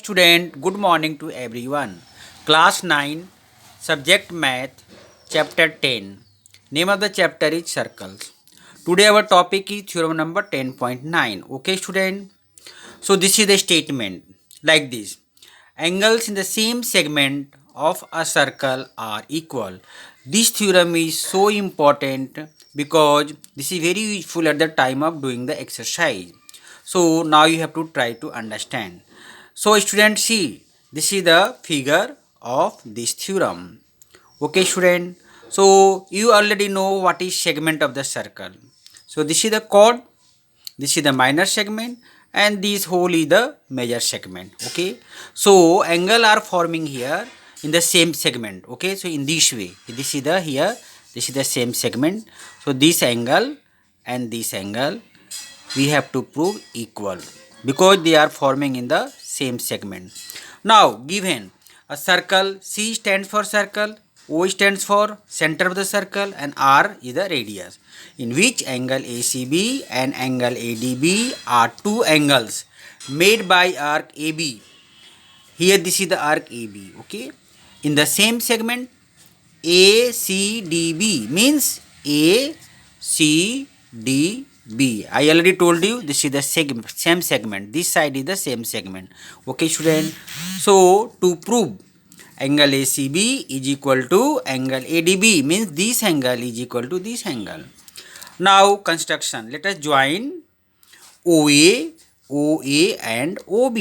Student, good morning to everyone. Class 9, Subject Math, Chapter 10. Name of the chapter is Circles. Today our topic is theorem number 10.9. Okay, student? So this is the statement like this. Angles in the same segment of a circle are equal. This theorem is so important because this is very useful at the time of doing the exercise. So now you have to try to understand. So students, see, this is the figure of this theorem. Okay, student. So you already know what is segment of the circle. So this is the chord, this is the minor segment, and this whole is the major segment. Okay, so angle are forming here in the same segment. Okay, so in this way, this is the here, this is the same segment. So this angle and this angle we have to prove equal because they are forming in the same segment. Now given a circle, C stands for circle, O stands for center of the circle, and R is the radius, in which angle ACB and angle ADB are two angles made by arc AB. Here this is the arc AB. Okay, in the same segment ACDB means ACDB. I already told you this is the same segment. This side is the same segment. Okay, student. So to prove angle ACB is equal to angle ADB means this angle is equal to this angle. Now construction. Let us join OA, OA and OB.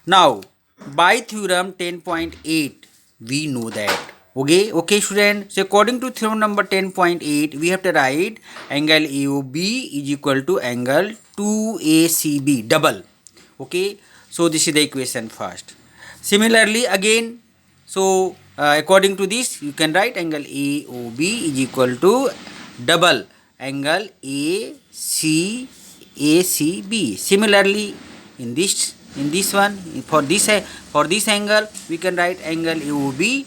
Now by theorem 10.8 we know that. Okay, student. So according to theorem number 10.8, we have to write angle AOB is equal to angle 2ACB double. Okay, so this is the equation first. Similarly, again, so according to this, you can write angle AOB is equal to double angle ACB. Similarly, in this one, for this angle, we can write angle AOB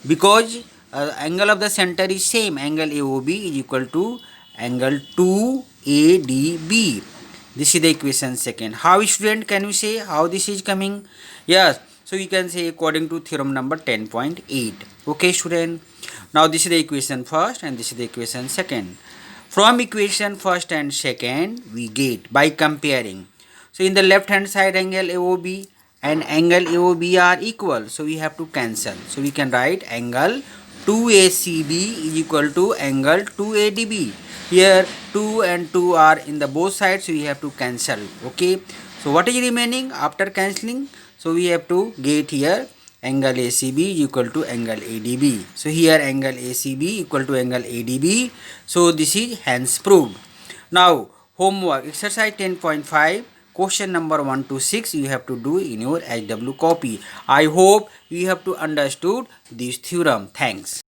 because angle of the center is same. Angle AOB is equal to angle 2ADB. This is the equation second. How, student, can you say how this is coming? Yes, so we can say according to theorem number 10.8. Okay, student. Now this is the equation first and this is the equation second. From equation first and second we get by comparing. So in the left hand side angle AOB and angle AOB are equal, so we have to cancel. So we can write angle 2ACB is equal to angle 2ADB. Here 2 and 2 are in the both sides, so we have to cancel. Okay, so what is remaining after cancelling? So we have to get here angle ACB is equal to angle ADB. So here angle ACB equal to angle ADB. So this is hence proved. Now homework exercise 10.5. Question number 1 to 6 you have to do in your HW copy. I hope you have to understood this theorem. Thanks.